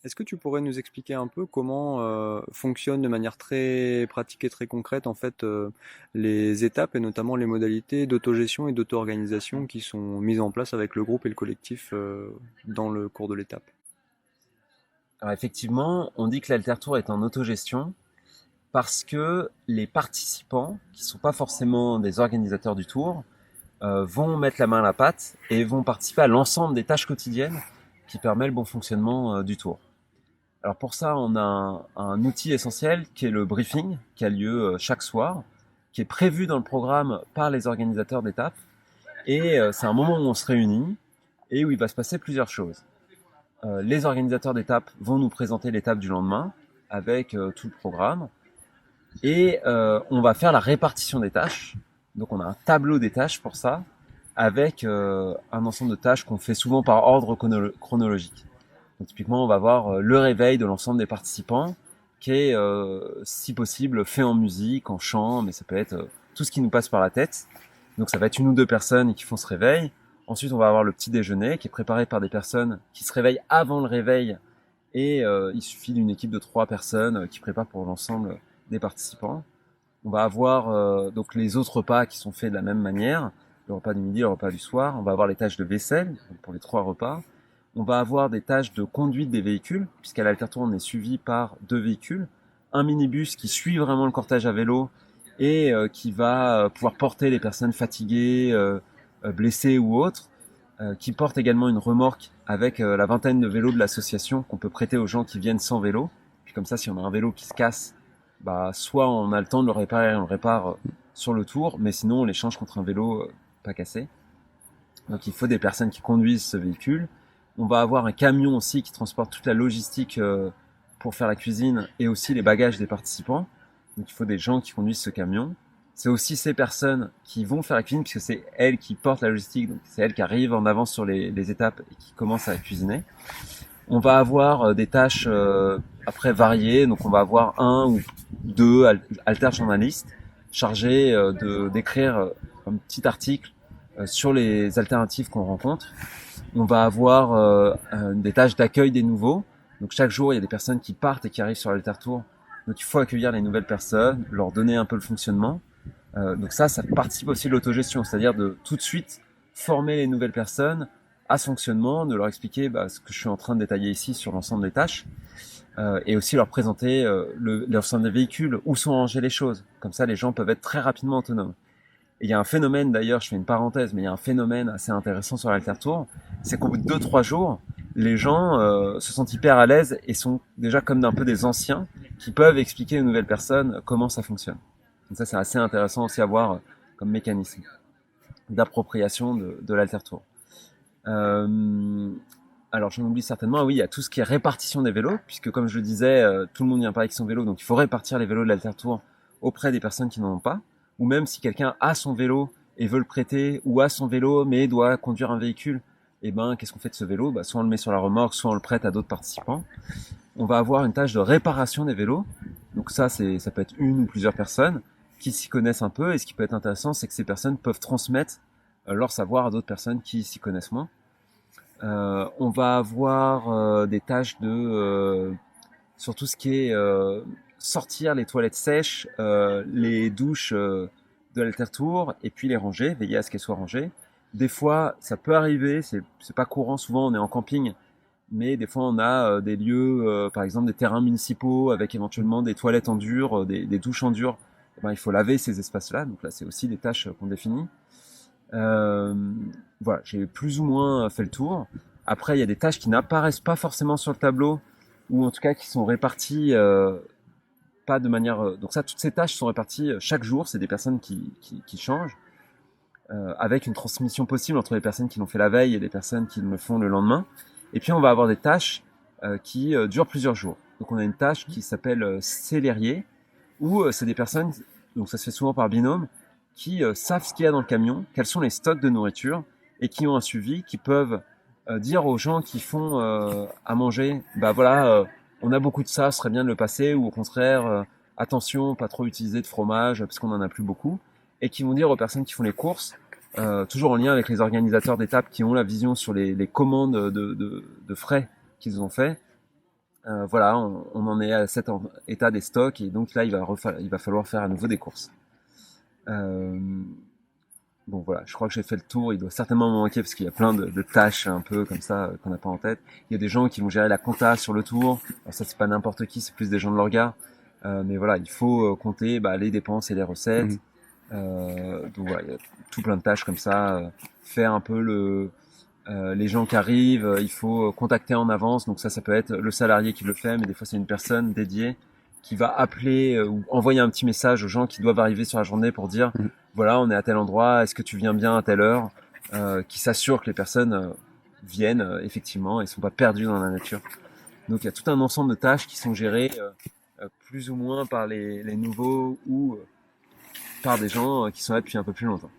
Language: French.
Est-ce que tu pourrais nous expliquer un peu comment fonctionnent de manière très pratique et très concrète en fait les étapes et notamment les modalités d'autogestion et d'auto-organisation qui sont mises en place avec le groupe et le collectif dans le cours de l'étape? Alors effectivement, on dit que l'Altertour est en autogestion parce que les participants, qui ne sont pas forcément des organisateurs du tour, vont mettre la main à la pâte et vont participer à l'ensemble des tâches quotidiennes qui permettent le bon fonctionnement du tour. Alors pour ça, on a un outil essentiel qui est le briefing, qui a lieu chaque soir, qui est prévu dans le programme par les organisateurs d'étapes. Et c'est un moment où on se réunit et où il va se passer plusieurs choses. Les organisateurs d'étapes vont nous présenter l'étape du lendemain avec tout le programme. Et on va faire la répartition des tâches. Donc on a un tableau des tâches pour ça, avec un ensemble de tâches qu'on fait souvent par ordre chronologique. Donc, typiquement, on va voir le réveil de l'ensemble des participants, qui est, si possible, fait en musique, en chant, mais ça peut être tout ce qui nous passe par la tête. Donc ça va être une ou deux personnes qui font ce réveil. Ensuite, on va avoir le petit déjeuner, qui est préparé par des personnes qui se réveillent avant le réveil, et il suffit d'une équipe de trois personnes qui prépare pour l'ensemble des participants. On va avoir donc les autres repas qui sont faits de la même manière, le repas du midi, le repas du soir. On va avoir les tâches de vaisselle pour les trois repas. On va avoir des tâches de conduite des véhicules, puisqu'à l'Altertour on est suivi par deux véhicules. Un minibus qui suit vraiment le cortège à vélo et qui va pouvoir porter les personnes fatiguées, blessées ou autres, qui porte également une remorque avec la vingtaine de vélos de l'association qu'on peut prêter aux gens qui viennent sans vélo. Puis comme ça, si on a un vélo qui se casse, bah, soit on a le temps de le réparer, on le répare sur le tour, mais sinon on l'échange contre un vélo pas cassé. Donc il faut des personnes qui conduisent ce véhicule. On va avoir un camion aussi qui transporte toute la logistique pour faire la cuisine et aussi les bagages des participants. Donc il faut des gens qui conduisent ce camion. C'est aussi ces personnes qui vont faire la cuisine puisque c'est elles qui portent la logistique, donc c'est elles qui arrivent en avance sur les étapes et qui commencent à cuisiner. On va avoir des tâches après variées, donc on va avoir un ou deux alter-journalistes chargés de d'écrire un petit article sur les alternatives qu'on rencontre. On va avoir des tâches d'accueil des nouveaux. Donc chaque jour, il y a des personnes qui partent et qui arrivent sur l'Altertour. Donc il faut accueillir les nouvelles personnes, leur donner un peu le fonctionnement. Donc ça participe aussi de l'autogestion, c'est-à-dire de tout de suite former les nouvelles personnes à ce fonctionnement, de leur expliquer ce que je suis en train de détailler ici sur l'ensemble des tâches, et aussi leur présenter l'ensemble des véhicules, où sont rangées les choses. Comme ça, les gens peuvent être très rapidement autonomes. Et il y a un phénomène d'ailleurs, je fais une parenthèse, mais il y a un phénomène assez intéressant sur l'Altertour, c'est qu'au bout de 2-3 jours, les gens se sentent hyper à l'aise et sont déjà comme d'un peu des anciens qui peuvent expliquer aux nouvelles personnes comment ça fonctionne. Donc ça, c'est assez intéressant aussi à voir comme mécanisme d'appropriation de l'Altertour. Euh, alors j'en oublie certainement, ah oui, il y a tout ce qui est répartition des vélos, puisque comme je le disais, tout le monde vient pas avec son vélo, donc il faut répartir les vélos de l'Altertour auprès des personnes qui n'en ont pas, ou même si quelqu'un a son vélo et veut le prêter, ou a son vélo mais doit conduire un véhicule, et ben qu'est-ce qu'on fait de ce vélo? Soit on le met sur la remorque, soit on le prête à d'autres participants. On va avoir une tâche de réparation des vélos, donc ça peut être une ou plusieurs personnes qui s'y connaissent un peu, et ce qui peut être intéressant, c'est que ces personnes peuvent transmettre leur savoir à d'autres personnes qui s'y connaissent moins. On va avoir des tâches de sur tout ce qui est sortir les toilettes sèches, les douches de l'Altertour et puis les ranger, veiller à ce qu'elles soient rangées. Des fois, ça peut arriver, c'est pas courant, souvent on est en camping, mais des fois on a des lieux, par exemple des terrains municipaux avec éventuellement des toilettes en dur, des douches en dur. Eh ben, il faut laver ces espaces-là, donc là c'est aussi des tâches qu'on définit. Euh, voilà, j'ai plus ou moins fait le tour. Après, il y a des tâches qui n'apparaissent pas forcément sur le tableau, ou en tout cas qui sont réparties pas de manière. Donc ça, toutes ces tâches sont réparties chaque jour. C'est des personnes qui changent, avec une transmission possible entre les personnes qui l'ont fait la veille et les personnes qui le font le lendemain. Et puis on va avoir des tâches qui durent plusieurs jours. Donc on a une tâche qui s'appelle célérier, où c'est des personnes, donc ça se fait souvent par binôme, qui savent ce qu'il y a dans le camion, quels sont les stocks de nourriture, et qui ont un suivi, qui peuvent dire aux gens qui font à manger, bah voilà, on a beaucoup de ça, ce serait bien de le passer, ou au contraire, attention, pas trop utiliser de fromage, parce qu'on en a plus beaucoup, et qui vont dire aux personnes qui font les courses, toujours en lien avec les organisateurs d'étapes qui ont la vision sur les commandes de frais qu'ils ont fait, Voilà, on en est à cet état des stocks et donc là il va falloir faire à nouveau des courses. Euh, bon voilà, je crois que j'ai fait le tour. Il doit certainement me manquer parce qu'il y a plein de tâches un peu comme ça qu'on n'a pas en tête. Il y a des gens qui vont gérer la compta sur le tour. Alors ça c'est pas n'importe qui, c'est plus des gens de l'orga. Mais voilà, il faut compter les dépenses et les recettes. Mhm. Donc voilà, il y a tout plein de tâches comme ça. Faire un peu les gens qui arrivent, il faut contacter en avance. Donc ça peut être le salarié qui le fait, mais des fois c'est une personne dédiée qui va appeler ou envoyer un petit message aux gens qui doivent arriver sur la journée pour dire Mhm. voilà, on est à tel endroit, est-ce que tu viens bien à telle heure, qui s'assure que les personnes viennent effectivement et sont pas perdues dans la nature. Donc il y a tout un ensemble de tâches qui sont gérées plus ou moins par les nouveaux ou par des gens qui sont là depuis un peu plus longtemps.